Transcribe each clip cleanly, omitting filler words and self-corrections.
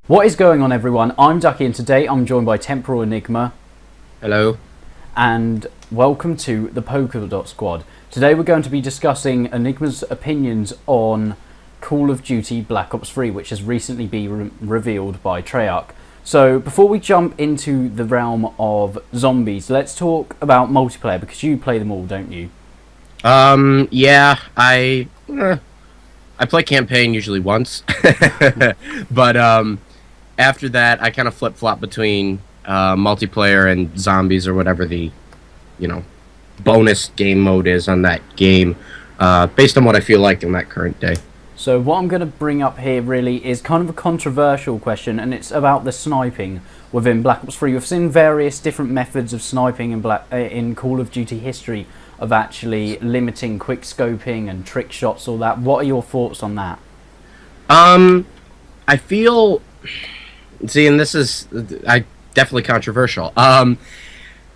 What is going on, everyone? I'm Ducky, and today I'm joined by Temporal Enigma. Hello. And welcome to the Polka-Dot squad. Today we're going to be discussing Enigma's opinions on Call of Duty Black Ops 3, which has recently been revealed by Treyarch. So before we jump into the realm of zombies, let's talk about multiplayer, because you play them all, don't you? Yeah, I play campaign usually once, but after that I kind of flip-flop between multiplayer and zombies or whatever the, bonus game mode is on that game, based on what I feel like in that current day. So what I'm going to bring up here really is kind of a controversial question, and it's about the sniping within Black Ops 3. We've seen various different methods of sniping in Call of Duty history, of actually limiting quick scoping and trick shots, all that. What are your thoughts on that? I feel, and this is definitely controversial.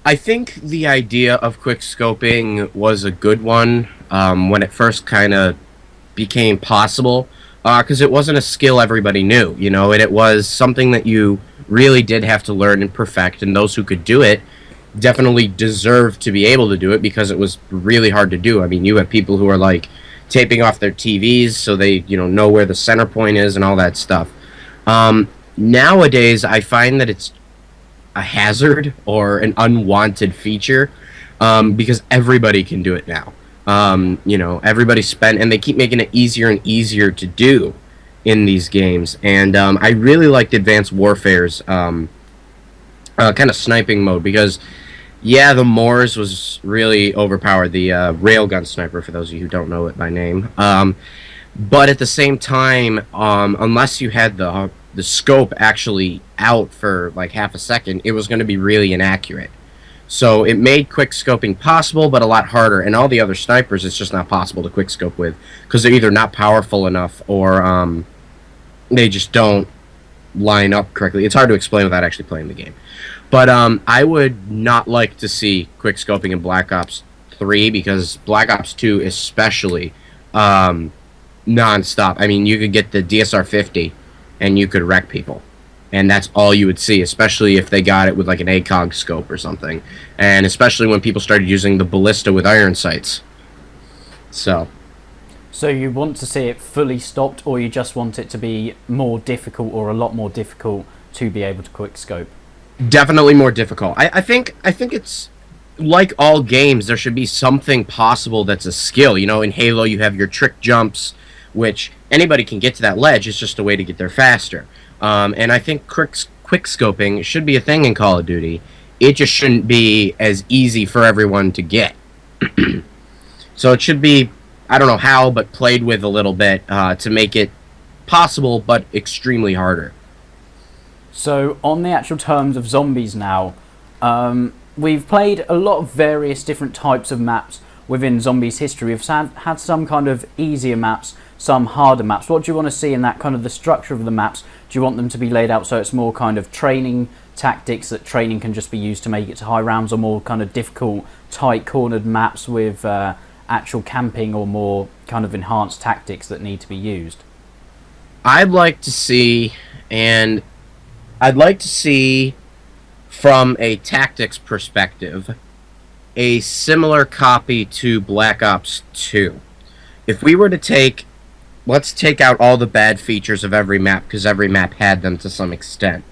I think the idea of quick scoping was a good one when it first kind of became possible, because it wasn't a skill everybody knew, and it was something that you really did have to learn and perfect, and those who could do it definitely deserved to be able to do it because it was really hard to do. I mean, you have people who are like taping off their TVs so they, know where the center point is and all that stuff. Nowadays, I find that it's a hazard or an unwanted feature, because everybody can do it now. Everybody and they keep making it easier and easier to do in these games. And I really liked Advanced Warfare's kind of sniping mode, because the Moors was really overpowered, the railgun sniper, for those of you who don't know it by name. But at the same time, unless you had the scope actually out for like half a second, it was going to be really inaccurate. So it made quick scoping possible, but a lot harder. And all the other snipers, it's just not possible to quick scope with, because they're either not powerful enough or they just don't line up correctly. It's hard to explain without actually playing the game. But I would not like to see quick scoping in Black Ops 3, because Black Ops 2 especially, non-stop. I mean, you could get the DSR-50 and you could wreck people. And that's all you would see, especially if they got it with like an ACOG scope or something. And especially when people started using the ballista with iron sights. So you want to see it fully stopped, or you just want it to be more difficult, or a lot more difficult, to be able to quick scope? Definitely more difficult. I think it's like all games, there should be something possible that's a skill. In Halo you have your trick jumps, which anybody can get to that ledge. It's just a way to get there faster. And I think quick scoping should be a thing in Call of Duty. It just shouldn't be as easy for everyone to get. So it should be, I don't know how, but played with a little bit to make it possible, but extremely harder. So on the actual terms of zombies now, we've played a lot of various different types of maps within zombies history. We've had some kind of easier maps, some harder maps. What do you want to see in that kind of the structure of the maps? Do you want them to be laid out so it's more kind of training tactics, that training can just be used to make it to high rounds, or more kind of difficult, tight cornered maps with actual camping, or more kind of enhanced tactics that need to be used? I'd like to see from a tactics perspective a similar copy to Black Ops 2. If we were to let's take out all the bad features of every map, because every map had them to some extent.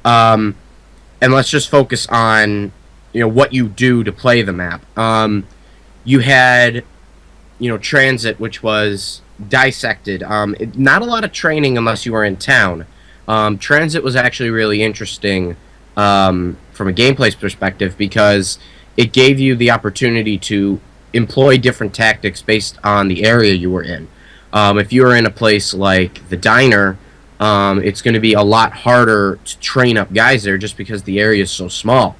And let's just focus on, what you do to play the map. You had, transit, which was dissected. Not a lot of training unless you were in town. Transit was actually really interesting from a gameplay perspective, because it gave you the opportunity to employ different tactics based on the area you were in. If you were in a place like the diner, it's going to be a lot harder to train up guys there, just because the area is so small.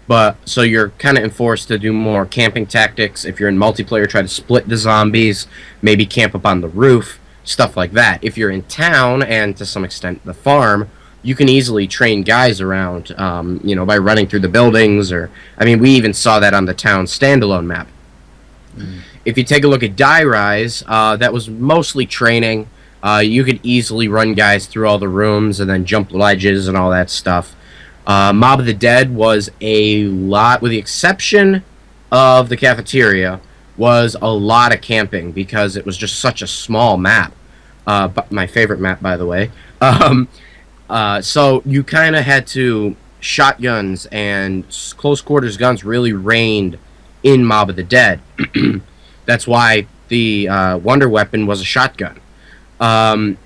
But so you're kind of enforced to do more camping tactics. If you're in multiplayer, try to split the zombies, maybe camp up on the roof, stuff like that. If you're in town, and to some extent the farm, you can easily train guys around, by running through the buildings. We even saw that on the town standalone map. If you take a look at Die Rise, that was mostly training. You could easily run guys through all the rooms and then jump ledges and all that stuff. Mob of the Dead was a lot, with the exception of the cafeteria, was a lot of camping because it was just such a small map. But my favorite map, by the way. So you kind of had to shotguns and close quarters guns really reigned in Mob of the Dead. That's why the wonder weapon was a shotgun.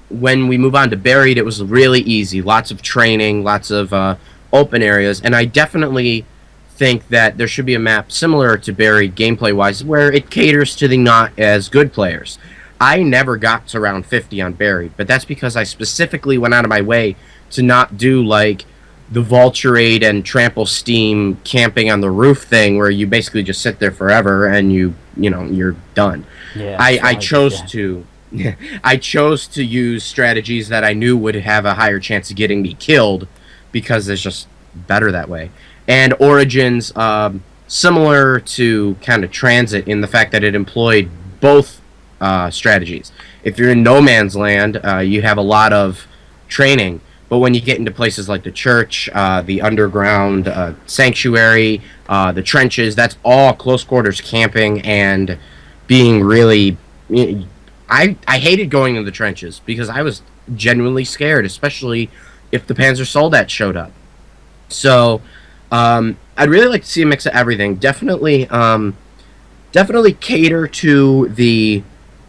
When we move on to Buried, it was really easy. Lots of training, lots of open areas, and I definitely think that there should be a map similar to Buried gameplay-wise where it caters to the not as good players. I never got to round 50 on Buried, but that's because I specifically went out of my way to not do like the Vulturate and Trample Steam camping on the roof thing where you basically just sit there forever and you're done. Yeah, I chose to I chose to use strategies that I knew would have a higher chance of getting me killed because it's just better that way. And Origins, similar to kind of Transit in the fact that it employed both strategies. If you're in no man's land, you have a lot of training, but when you get into places like the church, the underground sanctuary, the trenches, that's all close quarters camping and being really... I hated going in the trenches because I was genuinely scared, especially if the Panzer Soldat showed up. So I'd really like to see a mix of everything. Definitely cater to the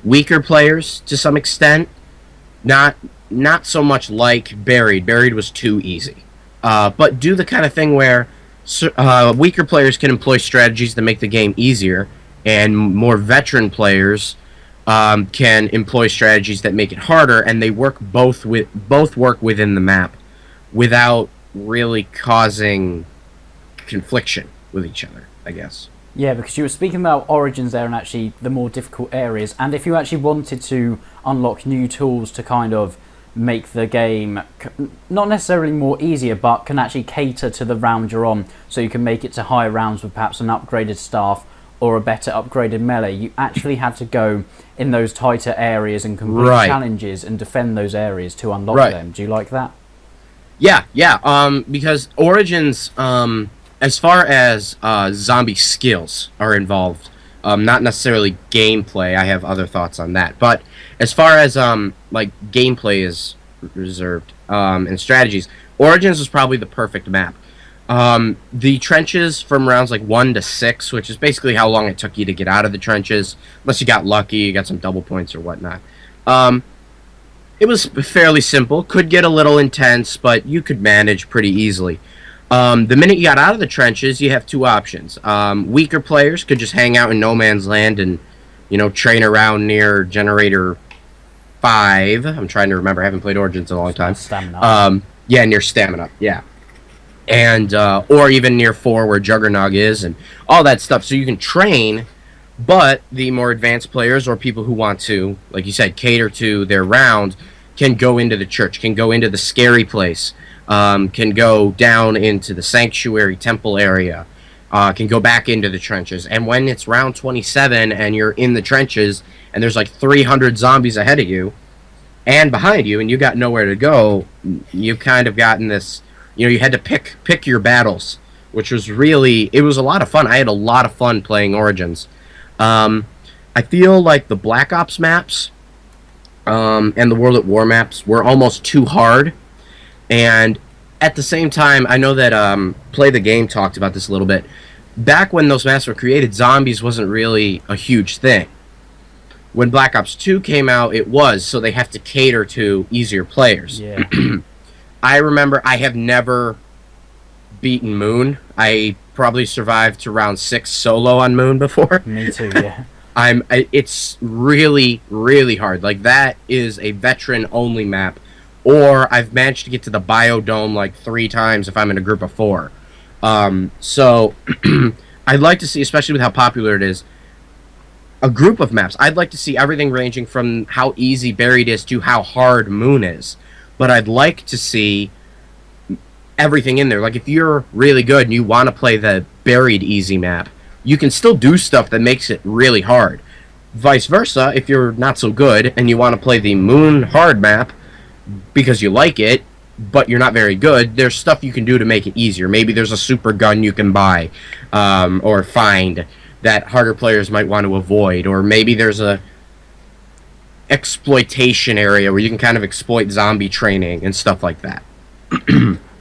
weaker players to some extent. Not so much like Buried. Buried was too easy. But do the kind of thing where weaker players can employ strategies that make the game easier, and more veteran players can employ strategies that make it harder, and they work both work within the map without really causing confliction with each other, I guess. Yeah, because you were speaking about Origins there and actually the more difficult areas, and if you actually wanted to unlock new tools to kind of make the game not necessarily more easier, but can actually cater to the round you're on, so you can make it to higher rounds with perhaps an upgraded staff or a better upgraded melee, you actually had to go in those tighter areas and complete challenges and defend those areas to unlock them. Do you like that? Yeah. Because Origins, as far as zombie skills are involved, not necessarily gameplay, I have other thoughts on that, but as far as like gameplay is reserved and strategies, Origins was probably the perfect map. The trenches from rounds like 1 to 6, which is basically how long it took you to get out of the trenches, unless you got lucky, you got some double points or whatnot. It was fairly simple, could get a little intense, but you could manage pretty easily. The minute you got out of the trenches, you have two options. Weaker players could just hang out in no man's land and, train around near Generator 5. I'm trying to remember, I haven't played Origins in a long time. Stamina. Yeah, near Stamina, yeah. And or even near 4 where Juggernog is and all that stuff. So you can train, but the more advanced players or people who want to, like you said, cater to their round can go into the church, can go into the scary place, can go down into the sanctuary temple area, can go back into the trenches. And when it's round 27 and you're in the trenches and there's like 300 zombies ahead of you and behind you and you got nowhere to go, you kind of gotten this... you had to pick your battles, which was it was a lot of fun. I had a lot of fun playing Origins. I feel like the Black Ops maps and the World at War maps were almost too hard. And at the same time, I know that Play the Game talked about this a little bit. Back when those maps were created, zombies wasn't really a huge thing. When Black Ops 2 came out, it was, so they have to cater to easier players. Yeah. I remember I have never beaten Moon. I probably survived to round 6 solo on Moon before. Me too, yeah. It's really, really hard. Like, that is a veteran-only map. Or I've managed to get to the Biodome like 3 times if I'm in a group of 4. So, I'd like to see, especially with how popular it is, a group of maps. I'd like to see everything ranging from how easy Buried is to how hard Moon is. But I'd like to see everything in there. Like, if you're really good and you want to play the Buried easy map, you can still do stuff that makes it really hard. Vice versa, if you're not so good and you want to play the Moon hard map because you like it, but you're not very good, there's stuff you can do to make it easier. Maybe there's a super gun you can buy or find that harder players might want to avoid, or maybe there's a exploitation area where you can kind of exploit zombie training and stuff like that.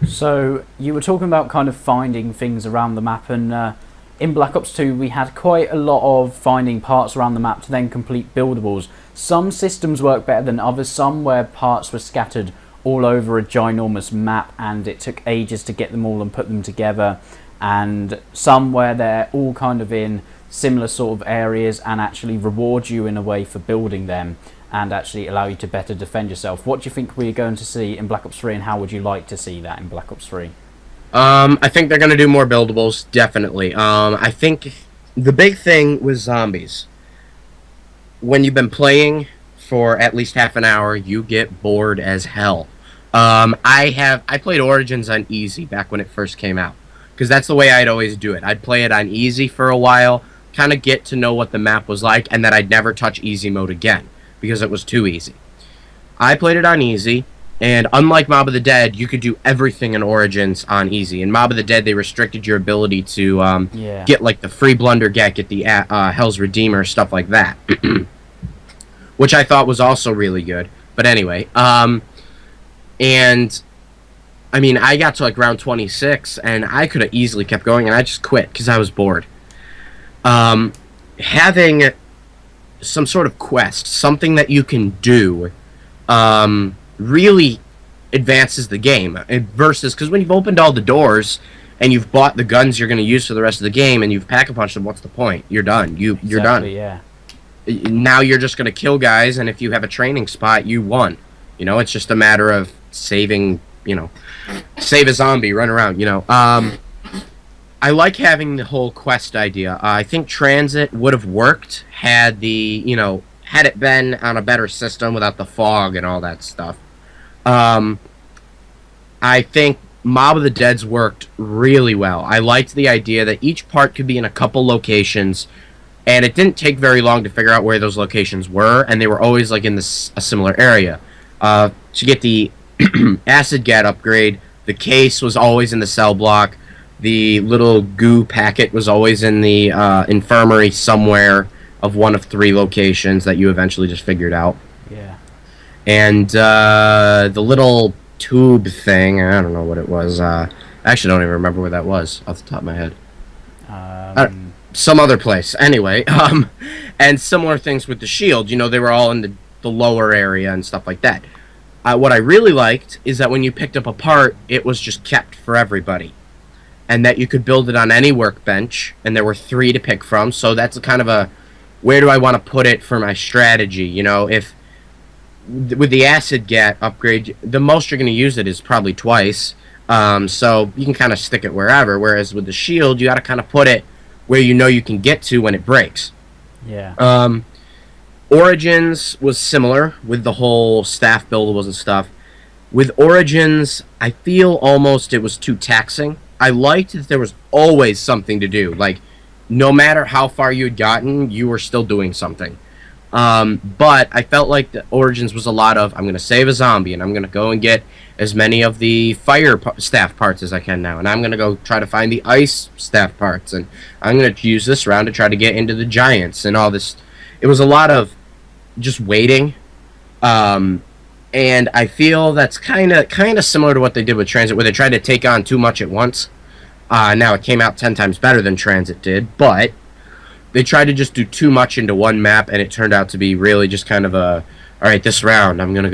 So you were talking about kind of finding things around the map, and in Black Ops 2 we had quite a lot of finding parts around the map to then complete buildables. Some systems work better than others, some where parts were scattered all over a ginormous map and it took ages to get them all and put them together, and some where they're all kind of in similar sort of areas and actually reward you in a way for building them and actually allow you to better defend yourself. What do you think we're going to see in Black Ops 3, and how would you like to see that in Black Ops 3? I think they're going to do more buildables, definitely. I think the big thing with zombies, when you've been playing for at least half an hour, you get bored as hell. I played Origins on easy back when it first came out, because that's the way I'd always do it. I'd play it on easy for a while, kind of get to know what the map was like, and then I'd never touch easy mode again because it was too easy. I played it on easy, and unlike Mob of the Dead, you could do everything in Origins on easy. In Mob of the Dead, they restricted your ability to get like the free Blundergat, get the Hell's Redeemer, stuff like that, which I thought was also really good. But anyway, and I mean, I got to like round 26, and I could have easily kept going, and I just quit because I was bored. Having some sort of quest, something that you can do, really advances the game. Versus, because when you've opened all the doors and you've bought the guns you're going to use for the rest of the game and you've pack-a-punched them, what's the point? You're done. You're done. Yeah. Now you're just going to kill guys, and if you have a training spot, you won. You know, it's just a matter of saving, save a zombie, run around, I like having the whole quest idea. I think Transit would have worked had had it been on a better system without the fog and all that stuff. I think Mob of the Dead's worked really well. I liked the idea that each part could be in a couple locations, and it didn't take very long to figure out where those locations were, and they were always like in a similar area. To get the Acid Gat upgrade, the case was always in the cell block. The little goo packet was always in the infirmary somewhere of one of 3 locations that you eventually just figured out. Yeah. And the little tube thing, I don't know what it was. I actually don't even remember where that was off the top of my head. Some other place. Anyway, and similar things with the shield. They were all in the lower area and stuff like that. What I really liked is that when you picked up a part, it was just kept for everybody. And that you could build it on any workbench, and there were 3 to pick from, so that's kind of a, where do I want to put it for my strategy? If, with the Acid Gat upgrade, the most you're going to use it is probably twice, so you can kind of stick it wherever, whereas with the shield, you got to kind of put it where you can get to when it breaks. Yeah. Origins was similar with the whole staff buildables and stuff. With Origins, I feel almost it was too taxing. I liked that there was always something to do. Like, no matter how far you had gotten, you were still doing something. But I felt like the Origins was a lot of, I'm going to save a zombie, and I'm going to go and get as many of the fire staff parts as I can now. And I'm going to go try to find the ice staff parts. And I'm going to use this round to try to get into the giants and all this. It was a lot of just waiting. And I feel that's kind of similar to what they did with Transit, where they tried to take on too much at once. Now, it came out 10 times better than Transit did, but they tried to just do too much into one map, and it turned out to be really just kind of a, all right, this round, I'm going to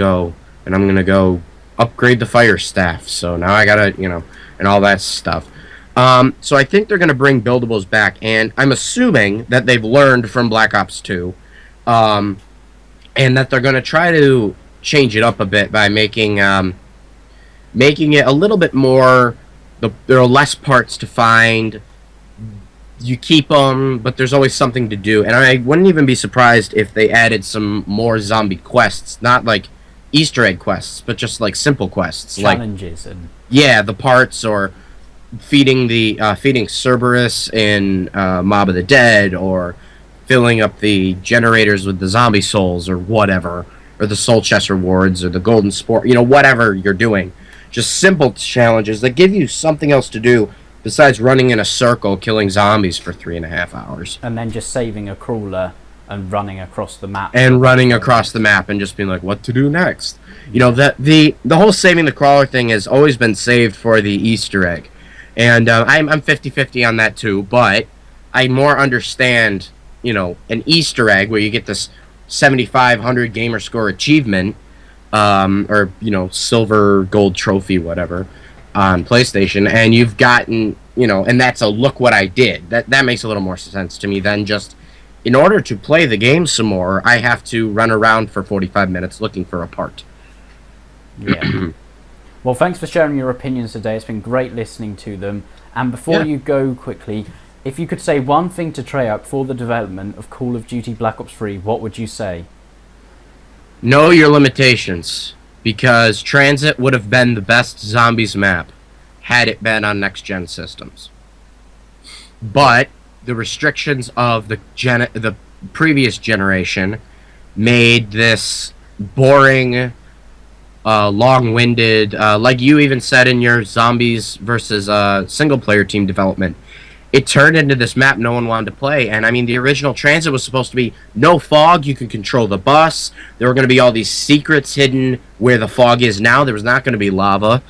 go upgrade the fire staff, so now I got to, and all that stuff. So I think they're going to bring buildables back, and I'm assuming that they've learned from Black Ops 2, and that they're going to try to change it up a bit by making it a little bit more. There are less parts to find. You keep them, but there's always something to do. And I wouldn't even be surprised if they added some more zombie quests, not like Easter egg quests, but just like simple quests, challenges like the parts, or feeding Cerberus in Mob of the Dead, or filling up the generators with the zombie souls or whatever, or the soul chest rewards or the golden sport, whatever you're doing. Just simple challenges that give you something else to do besides running in a circle killing zombies for 3.5 hours. And then just saving a crawler and running across the map. And running across the map and just being like, what to do next? The whole saving the crawler thing has always been saved for the Easter egg. And I'm 50-50 on that too, but I more understand, an Easter egg where you get this 7,500 gamer score achievement, or, silver, gold trophy, whatever, on PlayStation, and you've gotten, and that's a look what I did. That makes a little more sense to me than just, in order to play the game some more, I have to run around for 45 minutes looking for a part. Yeah. Well, thanks for sharing your opinions today. It's been great listening to them. And before you go quickly, if you could say one thing to Treyarch for the development of Call of Duty Black Ops 3, what would you say? Know your limitations, because Transit would have been the best zombies map had it been on next-gen systems. But the restrictions of the previous generation made this boring, long-winded, like you even said in your zombies versus single-player team development. It turned into this map no one wanted to play, and I mean, the original Transit was supposed to be no fog, you could control the bus, there were going to be all these secrets hidden where the fog is now, there was not going to be lava,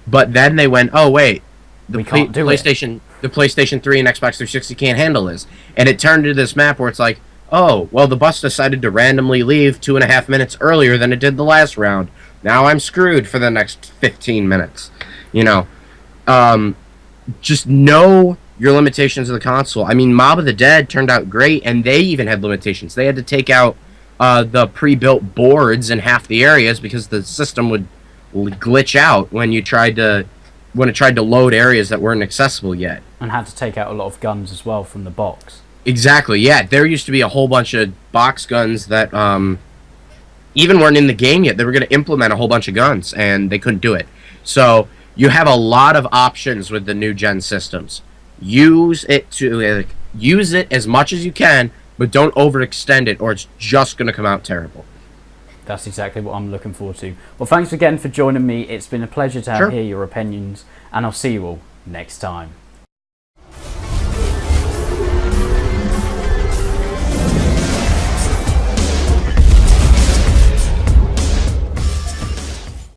but then they went, oh wait, the PlayStation 3 and Xbox 360 can't handle this, and it turned into this map where it's like, oh, well, the bus decided to randomly leave 2.5 minutes earlier than it did the last round, now I'm screwed for the next 15 minutes, just know your limitations of the console. I mean, Mob of the Dead turned out great, and they even had limitations. They had to take out the pre-built boards in half the areas because the system would glitch out when it tried to load areas that weren't accessible yet. And had to take out a lot of guns as well from the box. Exactly, yeah. There used to be a whole bunch of box guns that even weren't in the game yet. They were going to implement a whole bunch of guns, and they couldn't do it. So you have a lot of options with the new gen systems. Use it as much as you can, but don't overextend it, or it's just going to come out terrible. That's exactly what I'm looking forward to. Well, thanks again for joining me. It's been a pleasure to hear your opinions, and I'll see you all next time.